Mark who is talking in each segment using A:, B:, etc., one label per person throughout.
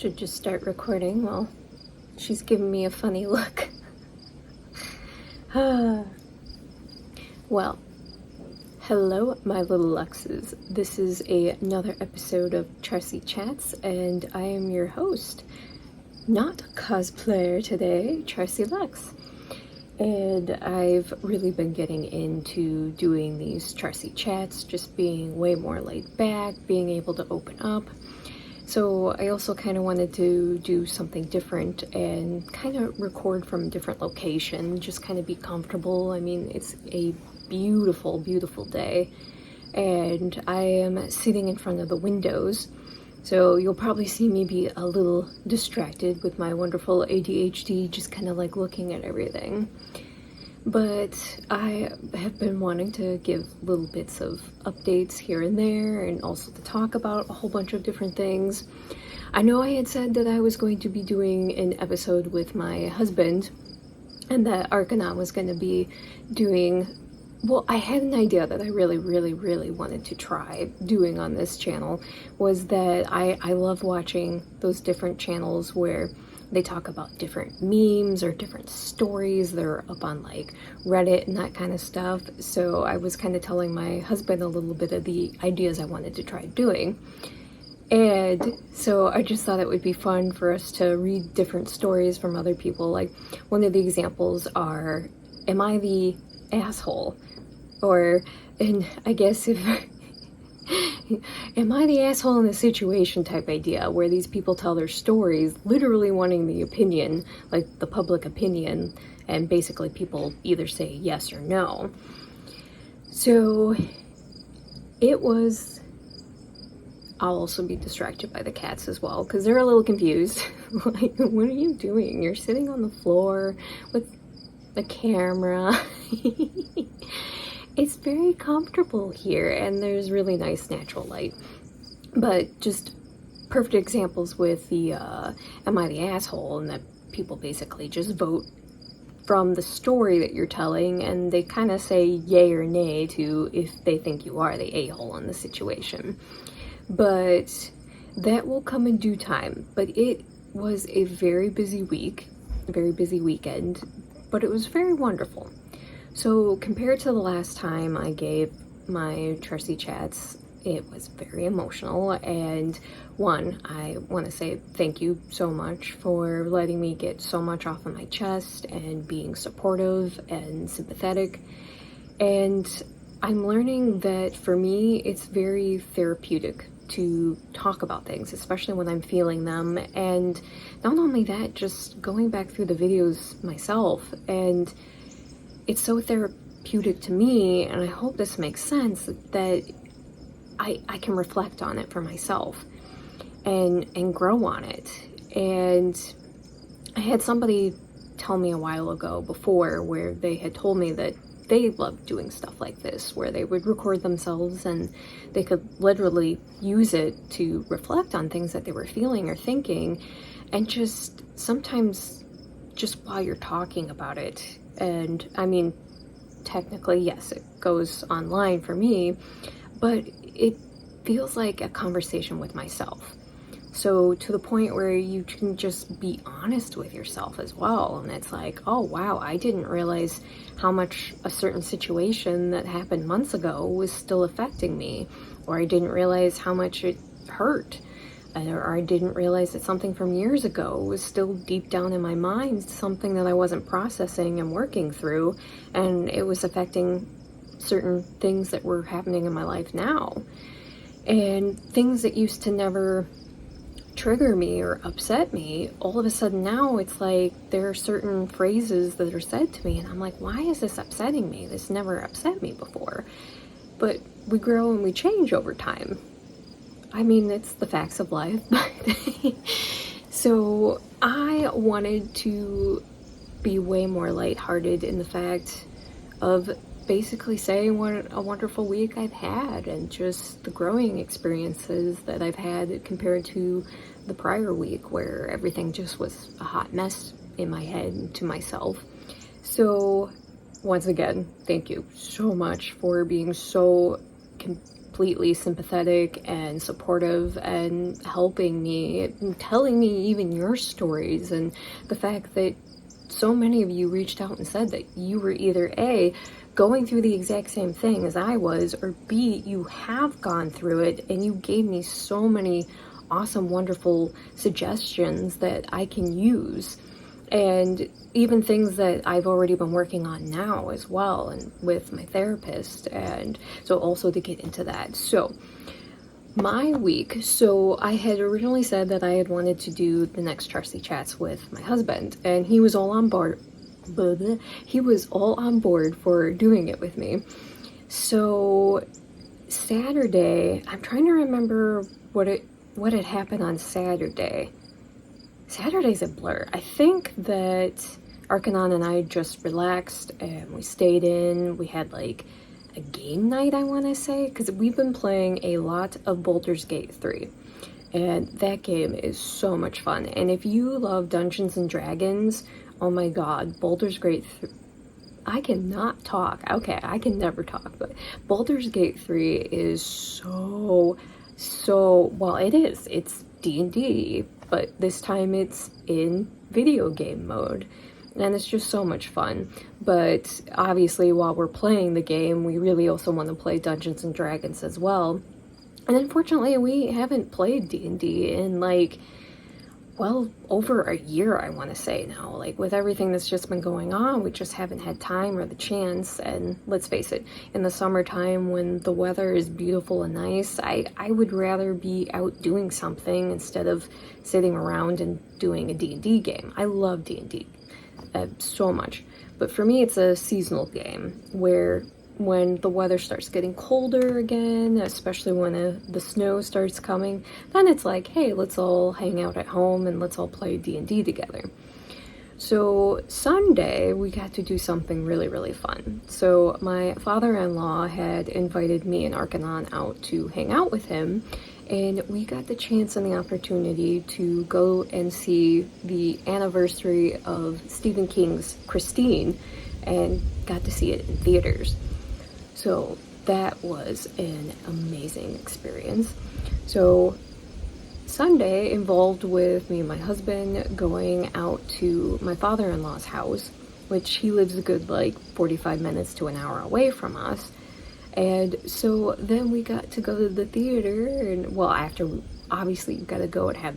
A: should just start recording. Well, she's giving me a funny look. Well, hello my little Luxxes. This is another episode of Charsie Chats, and I am your host, not cosplayer today, Charsie Luxxx. And I've really been getting into doing these Charsie Chats, just being way more laid back, being able to open up. So I also kind of wanted to do something different and kind of record from a different location, just kind of be comfortable. I mean, it's a beautiful, beautiful day, and I am sitting in front of the windows. So you'll probably see me be a little distracted with my wonderful ADHD, just kind of like looking at everything. But I have been wanting to give little bits of updates here and there, and also to talk about a whole bunch of different things. I know I had said that I was going to be doing an episode with my husband, and that Arkanon was going to be doing... Well, I had an idea that I really wanted to try doing on this channel, was that I love watching those different channels where they talk about different memes or different stories that are up on like Reddit and that kind of stuff. So I was kind of telling my husband a little bit of the ideas I wanted to try doing. And so I just thought it would be fun for us to read different stories from other people. Like one of the examples are, am I the asshole? Or, and I guess if am I the asshole in a situation type idea, where these people tell their stories literally wanting the opinion, like the public opinion, and basically people either say yes or no. So it was... I'll also be distracted by the cats as well, because they're a little confused. Like, what are you doing? You're sitting on the floor with the camera. It's very comfortable here, and there's really nice natural light. But just perfect examples with the am I the asshole, and that people basically just vote from the story that you're telling, and they kind of say yay or nay to if they think you are the a-hole in the situation. But that will come in due time. But it was a very busy week, a very busy weekend, but it was very wonderful. So compared to the last time I gave my Charsie Chats, it was very emotional. And one, I want to say thank you so much for letting me get so much off of my chest and being supportive and sympathetic. And I'm learning that for me, it's very therapeutic to talk about things, especially when I'm feeling them. And not only that, just going back through the videos myself, and it's so therapeutic to me, and I hope this makes sense, that I can reflect on it for myself and grow on it. And I had somebody tell me a while ago before, where they had told me that they loved doing stuff like this, where they would record themselves and they could literally use it to reflect on things that they were feeling or thinking, and just sometimes just while you're talking about it. And I mean, technically, yes, it goes online for me, but it feels like a conversation with myself. So to the point where you can just be honest with yourself as well. And it's like, oh wow, I didn't realize how much a certain situation that happened months ago was still affecting me. Or I didn't realize how much it hurt. Or I didn't realize that something from years ago was still deep down in my mind, something that I wasn't processing and working through, and it was affecting certain things that were happening in my life now. And things that used to never trigger me or upset me, all of a sudden now it's like there are certain phrases that are said to me, and I'm like, why is this upsetting me? This never upset me before. But we grow and we change over time. I mean, it's the facts of life. So I wanted to be way more lighthearted in the fact of basically saying what a wonderful week I've had, and just the growing experiences that I've had compared to the prior week, where everything just was a hot mess in my head and to myself. So once again, thank you so much for being so completely sympathetic and supportive and helping me, and telling me even your stories, and the fact that so many of you reached out and said that you were either A, going through the exact same thing as I was, or B, you have gone through it and you gave me so many awesome, wonderful suggestions that I can use. And even things that I've already been working on now as well, and with my therapist, and so also to get into that. So my week, so I had originally said that I had wanted to do the next Charsie Chats with my husband, and he was all on board. He was all on board for doing it with me. So Saturday, I'm trying to remember what had happened on Saturday. Saturday's a blur. I think that Arkanon and I just relaxed and we stayed in. We had like a game night, I want to say, because we've been playing a lot of Baldur's Gate 3. And that game is so much fun. And if you love Dungeons and Dragons, oh my god, Baldur's Gate 3. I cannot talk. Okay, I can never talk, but Baldur's Gate 3 is so, well, it's D&D, but this time it's in video game mode, and it's just so much fun. But obviously while we're playing the game, we really also want to play Dungeons and Dragons as well. And unfortunately we haven't played D&D in like, well, over a year, I want to say now. Like, with everything that's just been going on, we just haven't had time or the chance. And let's face it, in the summertime when the weather is beautiful and nice, I would rather be out doing something instead of sitting around and doing a D&D game. I love D&D so much. But for me, it's a seasonal game where when the weather starts getting colder again, especially when the snow starts coming, then it's like, hey, let's all hang out at home and let's all play D&D together. So Sunday, we got to do something really, really fun. So my father-in-law had invited me and Arkanon out to hang out with him, and we got the chance and the opportunity to go and see the anniversary of Stephen King's Christine, and got to see it in theaters. So that was an amazing experience. So Sunday involved with me and my husband going out to my father-in-law's house, which he lives a good like 45 minutes to an hour away from us. And so then we got to go to the theater, and well, after obviously you got to go and have,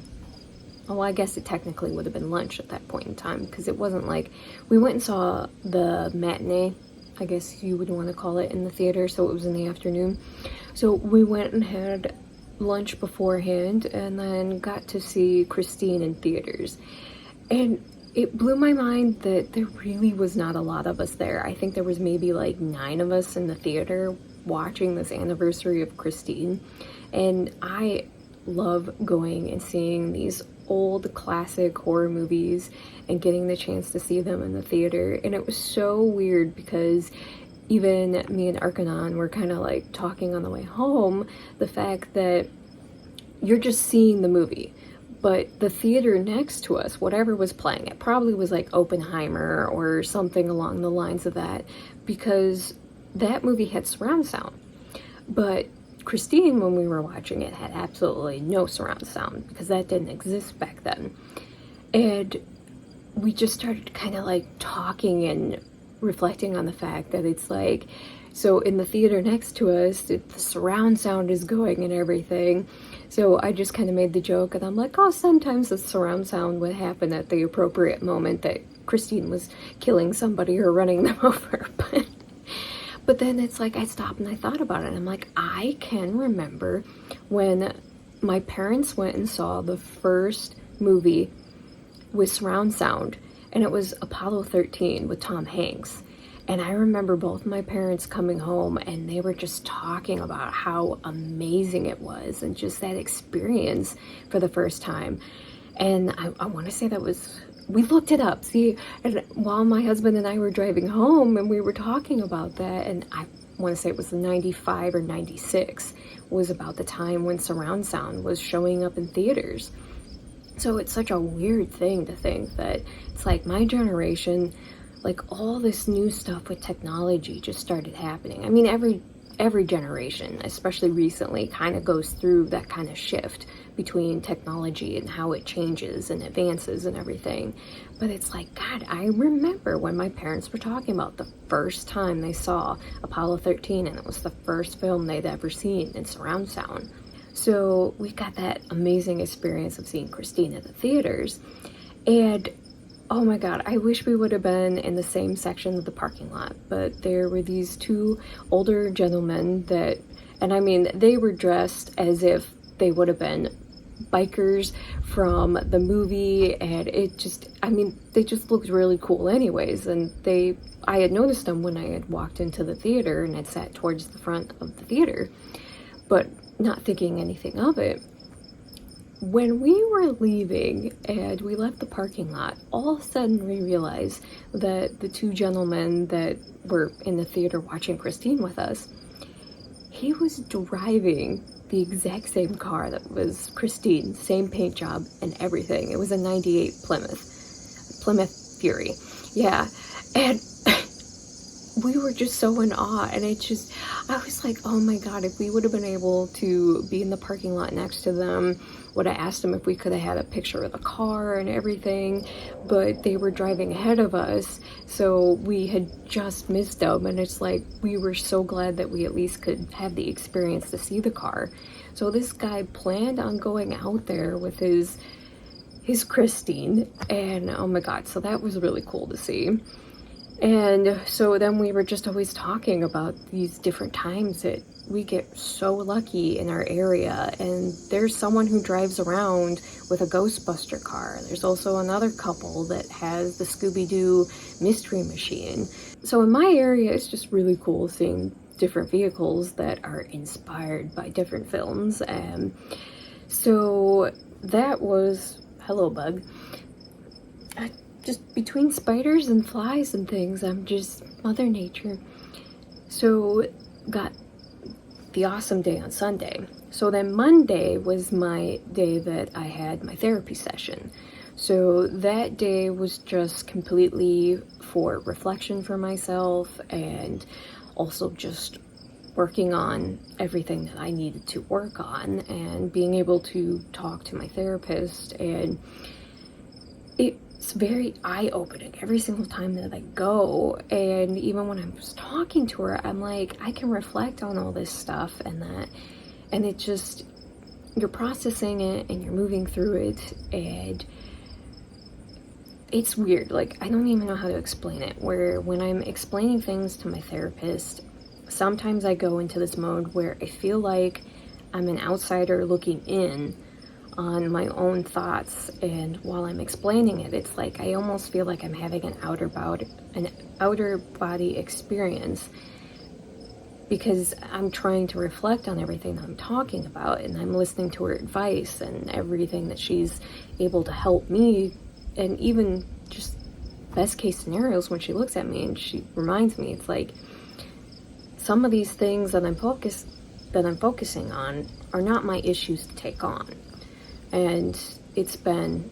A: well, I guess it technically would have been lunch at that point in time, because it wasn't like, we went and saw the matinee, I guess you would want to call it, in the theater, so it was in the afternoon. So we went and had lunch beforehand, and then got to see Christine in theaters. And it blew my mind that there really was not a lot of us there. I think there was maybe like 9 of us in the theater watching this anniversary of Christine. And I love going and seeing these old classic horror movies and getting the chance to see them in the theater. And it was so weird because even me and Arkanon were kind of like talking on the way home, the fact that you're just seeing the movie, but the theater next to us, whatever was playing, it probably was like Oppenheimer or something along the lines of that, because that movie had surround sound. But Christine, when we were watching it, had absolutely no surround sound, because that didn't exist back then. And we just started kind of like talking and reflecting on the fact that it's like, so in the theater next to us, the surround sound is going and everything. So I just kind of made the joke, and I'm like, oh, sometimes the surround sound would happen at the appropriate moment that Christine was killing somebody or running them over. But then it's like, I stopped and I thought about it, and I'm like, I can remember when my parents went and saw the first movie with surround sound, and it was Apollo 13 with Tom Hanks. And I remember both my parents coming home, and they were just talking about how amazing it was, and just that experience for the first time. And I want to say that was, we looked it up, see, and while my husband and I were driving home, and we were talking about that, and I want to say it was 95 or 96 was about the time when surround sound was showing up in theaters. So it's such a weird thing to think that it's like my generation, like all this new stuff with technology just started happening. I mean, every generation, especially recently, kind of goes through that kind of shift between technology and how it changes and advances and everything. But it's like, God, I remember when my parents were talking about the first time they saw Apollo 13, and it was the first film they'd ever seen in surround sound. So we got that amazing experience of seeing Christine at the theaters. And oh my God, I wish we would have been in the same section of the parking lot, but there were these two older gentlemen that, and I mean, they were dressed as if they would have been bikers from the movie, and it just, I mean, they just looked really cool anyways. And I had noticed them when I had walked into the theater and had sat towards the front of the theater, but not thinking anything of it. When we were leaving and we left the parking lot, all of a sudden we realized that the two gentlemen that were in the theater watching Christine with us, he was driving the exact same car that was Christine, same paint job and everything. It was a 98 Plymouth Fury. Yeah. And we were just so in awe, and I was like, oh my God, if we would have been able to be in the parking lot next to them, would have asked them if we could have had a picture of the car and everything, but they were driving ahead of us, so we had just missed them, and it's like, we were so glad that we at least could have the experience to see the car. So this guy planned on going out there with his Christine, and oh my God, so that was really cool to see. And so then we were just always talking about these different times that we get so lucky in our area. And there's someone who drives around with a Ghostbuster car. There's also another couple that has the Scooby-Doo mystery machine. So in my area, it's just really cool seeing different vehicles that are inspired by different films. And so that was, hello bug. Just between spiders and flies and things, I'm just Mother Nature. So got the awesome day on Sunday. So then Monday was my day that I had my therapy session. So that day was just completely for reflection for myself, and also just working on everything that I needed to work on, and being able to talk to my therapist. And it's very eye-opening every single time that I go. And even when I was talking to her, I'm like, I can reflect on all this stuff and that, and it just, you're processing it and you're moving through it, and it's weird. Like, I don't even know how to explain it, where when I'm explaining things to my therapist, sometimes I go into this mode where I feel like I'm an outsider looking in on my own thoughts, and while I'm explaining it, it's like I almost feel like I'm having an outer body experience, because I'm trying to reflect on everything that I'm talking about, and I'm listening to her advice and everything that she's able to help me, and even just best case scenarios when she looks at me and she reminds me, it's like some of these things that I'm focusing on are not my issues to take on. And it's been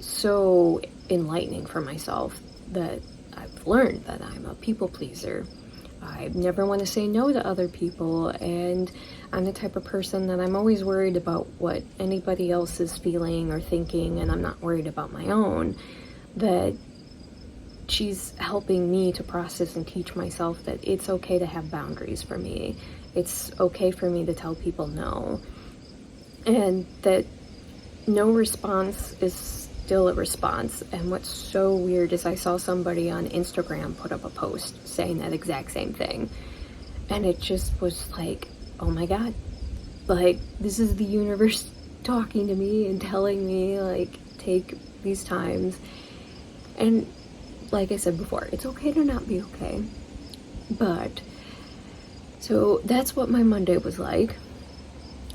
A: so enlightening for myself that I've learned that I'm a people pleaser. I never want to say no to other people, and I'm the type of person that I'm always worried about what anybody else is feeling or thinking, and I'm not worried about my own. That she's helping me to process and teach myself that it's okay to have boundaries for me. It's okay for me to tell people no. And that no response is still a response. And what's so weird is I saw somebody on Instagram put up a post saying that exact same thing. And it just was like, oh my God, like, this is the universe talking to me and telling me, like, take these times. And like I said before, it's okay to not be okay. But, so that's what my Monday was like.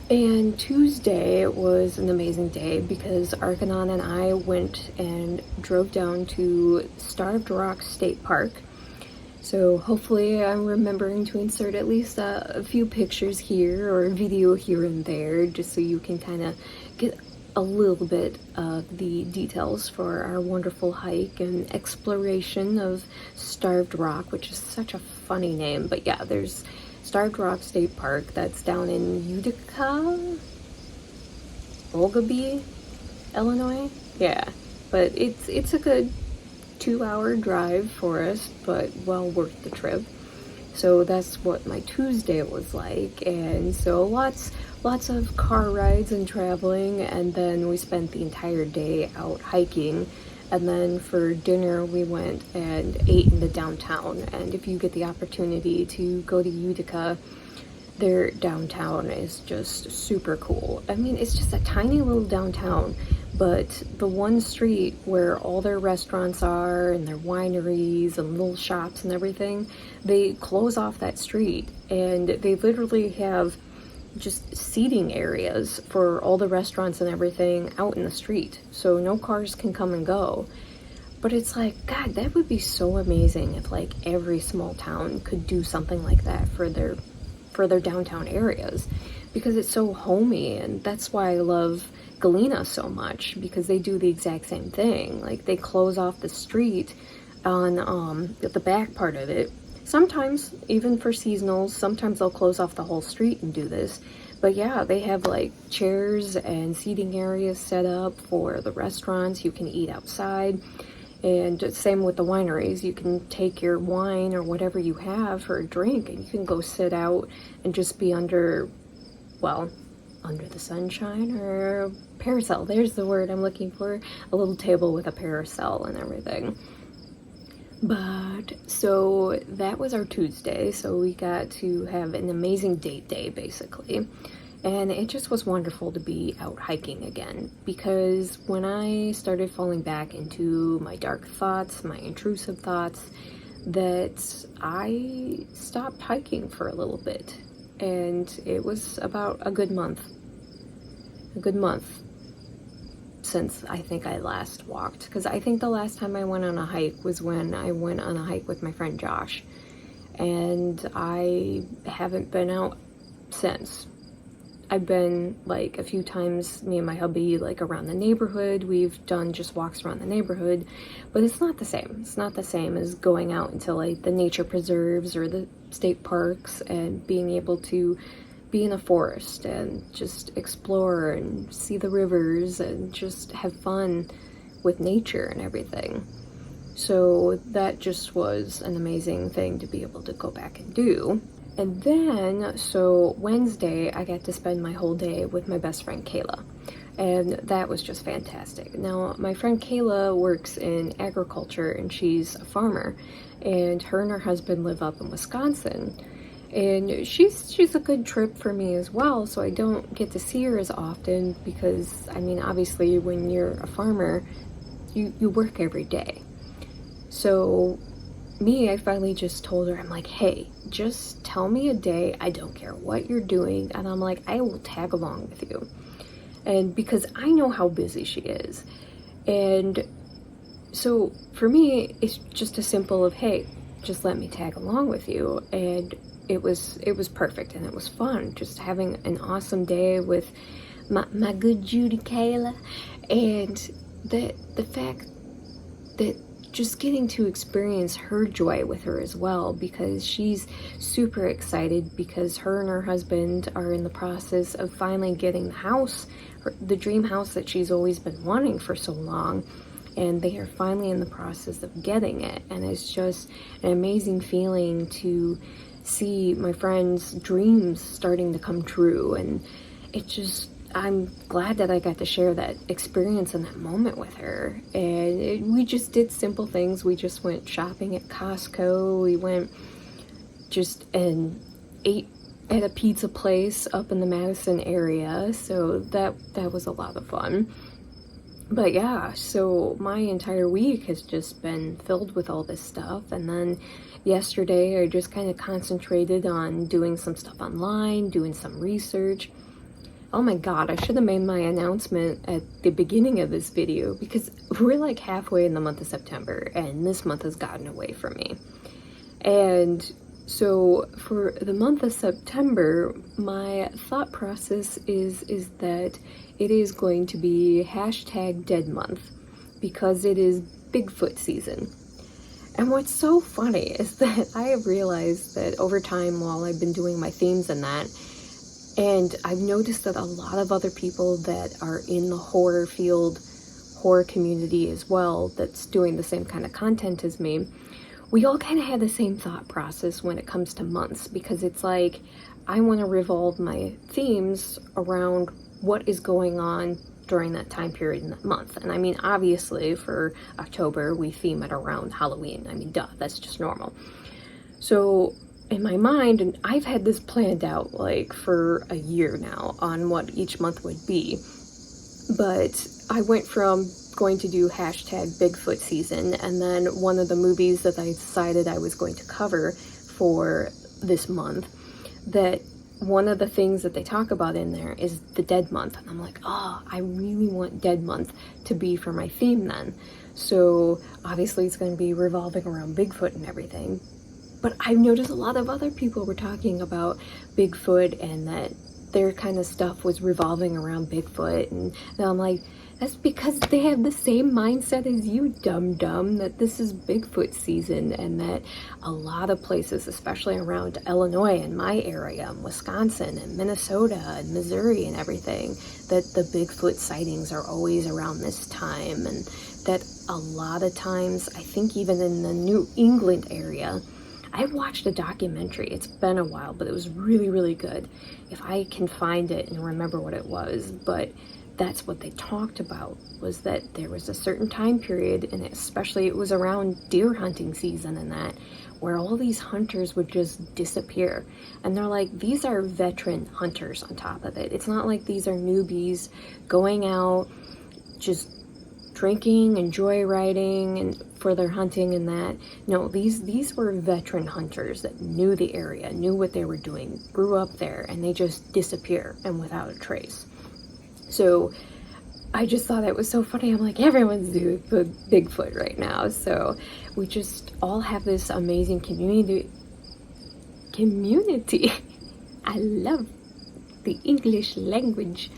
A: And Tuesday was an amazing day because Arkanon and I went and drove down to Starved Rock State Park. So hopefully I'm remembering to insert at least a few pictures here or a video here and there, just so you can kind of get a little bit of the details for our wonderful hike and exploration of Starved Rock, which is such a funny name. But yeah, there's Starved Rock State Park. That's down in Utica, Oglebay, Illinois. Yeah, but it's a good 2-hour drive for us, but well worth the trip. So that's what my Tuesday was like, and so lots of car rides and traveling, and then we spent the entire day out hiking, and then for dinner we went and ate in the downtown. And if you get the opportunity to go to Utica, their downtown is just super cool. I mean, it's just a tiny little downtown, but the one street where all their restaurants are and their wineries and little shops and everything, they close off that street, and they literally have just seating areas for all the restaurants and everything out in the street, so no cars can come and go. But it's like, God, that would be so amazing if like every small town could do something like that for their downtown areas, because it's so homey. And that's why I love Galena so much, because they do the exact same thing. Like, they close off the street on the back part of it. Sometimes even for seasonals, sometimes they'll close off the whole street and do this. But yeah, they have like chairs and seating areas set up for the restaurants. You can eat outside. And same with the wineries. You can take your wine or whatever you have for a drink, and you can go sit out and just be under the sunshine, or a parasol. There's the word I'm looking for. A little table with a parasol and everything. But so that was our Tuesday. So we got to have an amazing date day, basically. And it just was wonderful to be out hiking again, because when I started falling back into my dark thoughts, my intrusive thoughts, that I stopped hiking for a little bit. And it was about a good month since I think I last walked, because I think the last time I went on a hike was when I went on a hike with my friend Josh, and I haven't been out since. I've been like a few times, me and my hubby, like around the neighborhood. We've done just walks around the neighborhood, but it's not the same. It's not the same as going out into like the nature preserves or the state parks and being able to be in a forest and just explore and see the rivers and just have fun with nature and everything. So that just was an amazing thing to be able to go back and do. And then, so Wednesday, I got to spend my whole day with my best friend Kayla, and that was just fantastic. Now, my friend Kayla works in agriculture, and she's a farmer, and her husband live up in Wisconsin. And she's a good trip for me as well, so I don't get to see her as often, because, I mean, obviously, when you're a farmer, you work every day. So I finally just told her, I'm like, hey, just tell me a day, I don't care what you're doing, and I'm like, I will tag along with you. And because I know how busy she is. And so for me, it's just a simple of, hey, just let me tag along with you. And it was perfect, and it was fun, just having an awesome day with my good Judy Kayla. And the fact that just getting to experience her joy with her as well, because she's super excited, because her and her husband are in the process of finally getting the house, the dream house that she's always been wanting for so long, and they are finally in the process of getting it. And it's just an amazing feeling to see my friend's dreams starting to come true. And I'm glad that I got to share that experience in that moment with her. And we just did simple things. We just went shopping at Costco. We went just and ate at a pizza place up in the Madison area. So that was a lot of fun. But yeah, so my entire week has just been filled with all this stuff. And then yesterday I just kind of concentrated on doing some stuff online, doing some research. Oh my god, I should have made my announcement at the beginning of this video, because we're like halfway in the month of September, and this month has gotten away from me. And so for the month of September, my thought process is that it is going to be #dead month, because it is Bigfoot season. And what's so funny is that I have realized that over time while I've been doing my themes and that, and I've noticed that a lot of other people that are in the horror field, horror community as well, that's doing the same kind of content as me, we all kind of had the same thought process when it comes to months, because it's like, I want to revolve my themes around what is going on during that time period in that month. And I mean, obviously for October, we theme it around Halloween. I mean, duh, that's just normal. So in my mind, and I've had this planned out like for a year now on what each month would be, but I went from going to do hashtag Bigfoot season, and then one of the movies that I decided I was going to cover for this month, that one of the things that they talk about in there is the Dead Month. And I'm like, oh, I really want Dead Month to be for my theme then. So obviously it's going to be revolving around Bigfoot and everything. But I've noticed a lot of other people were talking about Bigfoot and that their kind of stuff was revolving around Bigfoot. And I'm like, that's because they have the same mindset as you, dum-dum, that this is Bigfoot season, and that a lot of places, especially around Illinois and my area, and Wisconsin and Minnesota and Missouri and everything, that the Bigfoot sightings are always around this time, and that a lot of times, I think even in the New England area, I watched a documentary, it's been a while, but it was really, really good. If I can find it and remember what it was, but that's what they talked about, was that there was a certain time period, and especially it was around deer hunting season and that, where all these hunters would just disappear. And they're like, these are veteran hunters on top of it. It's not like these are newbies going out just drinking and joyriding and for their hunting and that. No, these were veteran hunters that knew the area, knew what they were doing, grew up there, and they just disappear and without a trace. So I just thought it was so funny. I'm like, everyone's doing Bigfoot right now. So we just all have this amazing community. I love the English language.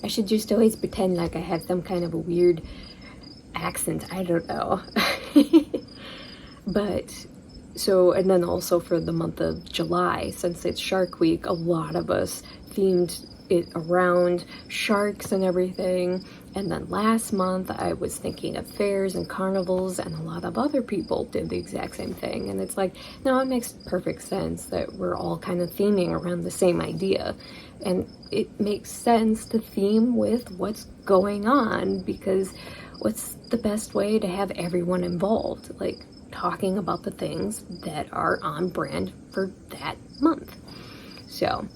A: I should just always pretend like I have some kind of a weird accent. I don't know. But so, and then also for the month of July, since it's Shark Week, a lot of us themed it around sharks and everything. And then last month I was thinking of fairs and carnivals, and a lot of other people did the exact same thing. And it's like, no, it makes perfect sense that we're all kind of theming around the same idea, and it makes sense to theme with what's going on, because what's the best way to have everyone involved, like talking about the things that are on brand for that month. So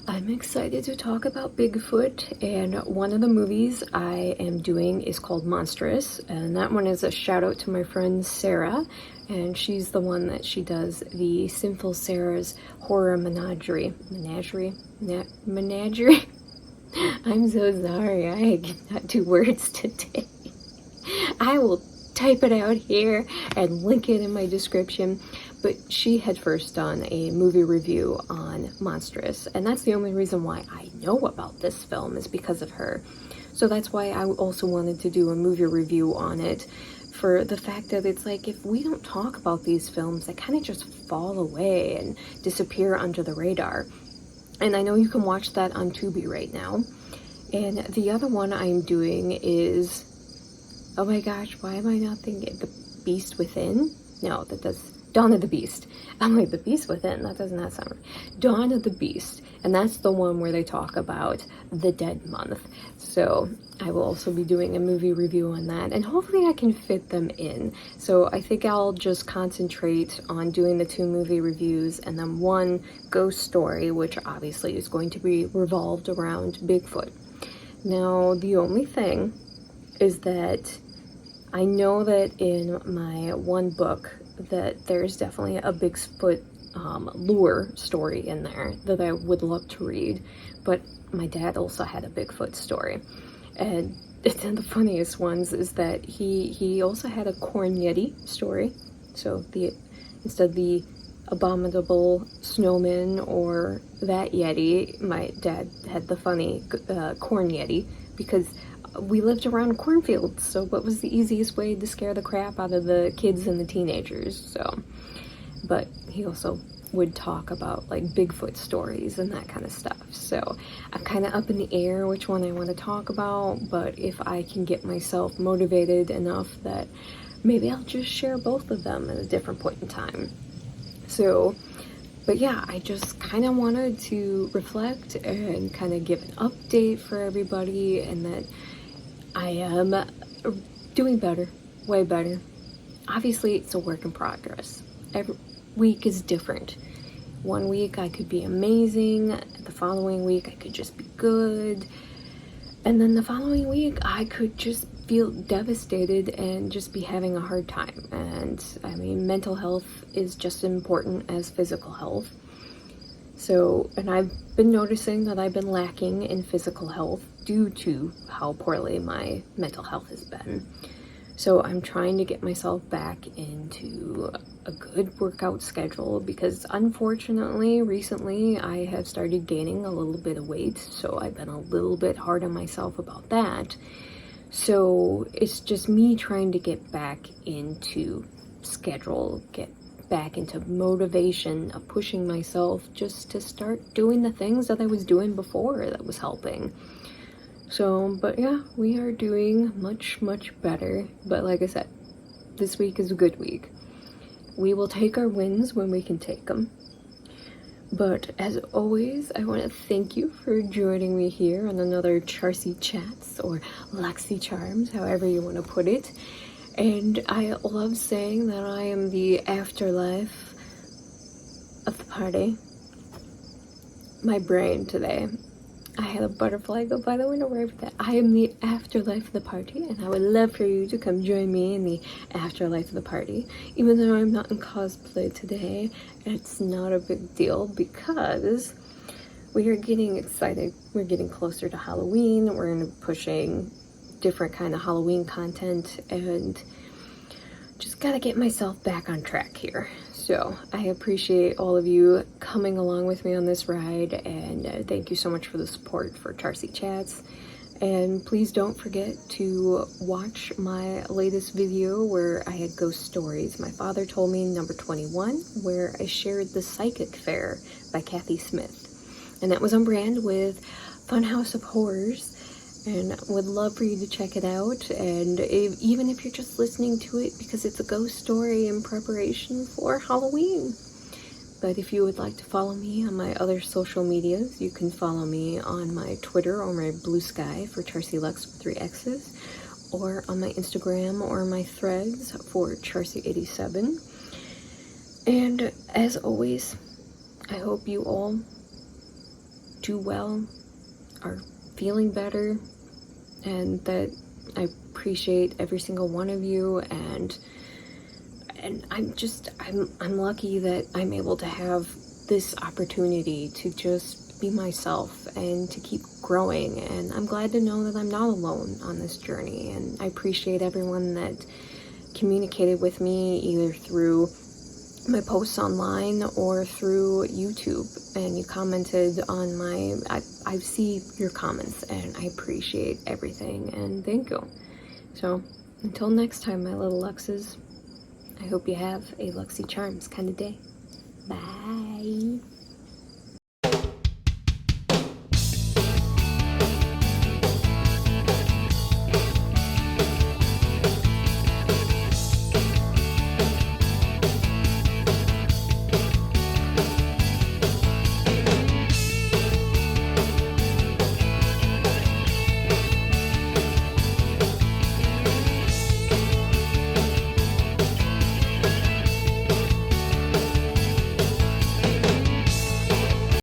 A: I'm excited to talk about Bigfoot, and one of the movies I am doing is called Monstrous, and that one is a shout out to my friend Sarah, and she's the one that she does the Sinful Sarah's Horror Menagerie. I'm so sorry, I cannot do words today. I will type it out here and link it in my description. But she had first done a movie review on Monstrous, and that's the only reason why I know about this film, is because of her. So that's why I also wanted to do a movie review on it, for the fact that it's like, if we don't talk about these films, they kind of just fall away and disappear under the radar. And I know you can watch that on Tubi right now. And the other one I'm doing is, oh my gosh, why am I not thinking? The Beast Within? No, that does... Dawn of the Beast. I'm like, The Beast Within? That does not sound right. Dawn of the Beast. And that's the one where they talk about the Dead Month. So I will also be doing a movie review on that, and hopefully I can fit them in. So I think I'll just concentrate on doing the 2 movie reviews, and then 1 ghost story, which obviously is going to be revolved around Bigfoot. Now, the only thing is that I know that in my one book that there's definitely a Bigfoot lure story in there that I would love to read, but my dad also had a Bigfoot story, and it's one of the funniest ones is that he also had a corn yeti story. So instead of the abominable snowman or that yeti, my dad had the funny corn yeti, because we lived around cornfields, so what was the easiest way to scare the crap out of the kids and the teenagers? So, but he also would talk about like Bigfoot stories and that kind of stuff. So I'm kind of up in the air which one I want to talk about, but if I can get myself motivated enough that maybe I'll just share both of them at a different point in time. So, but yeah, I just kind of wanted to reflect and kind of give an update for everybody, and that I am doing better, way better. Obviously, it's a work in progress. Every week is different. One week I could be amazing, the following week I could just be good, and then the following week I could just feel devastated and just be having a hard time. And I mean, mental health is just as important as physical health. So, and I've been noticing that I've been lacking in physical health due to how poorly my mental health has been. So I'm trying to get myself back into a good workout schedule, because unfortunately recently I have started gaining a little bit of weight, so I've been a little bit hard on myself about that. So it's just me trying to get back into schedule, get back into motivation of pushing myself just to start doing the things that I was doing before that was helping. So, but yeah, we are doing much better. But like I said, this week is a good week. We will take our wins when we can take them. But as always, I want to thank you for joining me here on another Charsie Chats, or luxxycharms, however you want to put it. And I love saying that I am the afterlife of the party. My brain today. I had a butterfly go by the window right with that. I am the afterlife of the party, and I would love for you to come join me in the afterlife of the party. Even though I'm not in cosplay today, it's not a big deal, because we are getting excited. We're getting closer to Halloween. We're going to be pushing different kind of Halloween content, and just gotta get myself back on track here. So I appreciate all of you coming along with me on this ride, and thank you so much for the support for Charsie Chats. And please don't forget to watch my latest video where I had ghost stories. My father told me number 21, where I shared The Psychic Fair by Kathy Smith, and that was on brand with Funhouse of Horrors. And would love for you to check it out. And even if you're just listening to it because it's a ghost story in preparation for Halloween. But if you would like to follow me on my other social medias, you can follow me on my Twitter or my Blue Sky for Charsie Luxxx with 3 X's, or on my Instagram or my threads for Charsie87. And as always, I hope you all do well, are feeling better, and that I appreciate every single one of you, and I'm lucky that I'm able to have this opportunity to just be myself and to keep growing. And I'm glad to know that I'm not alone on this journey, and I appreciate everyone that communicated with me either through my posts online or through YouTube, and you commented on my, I see your comments, and I appreciate everything, and thank you. So until next time, my little Luxxes, I hope you have a luxxycharms kind of day. Bye.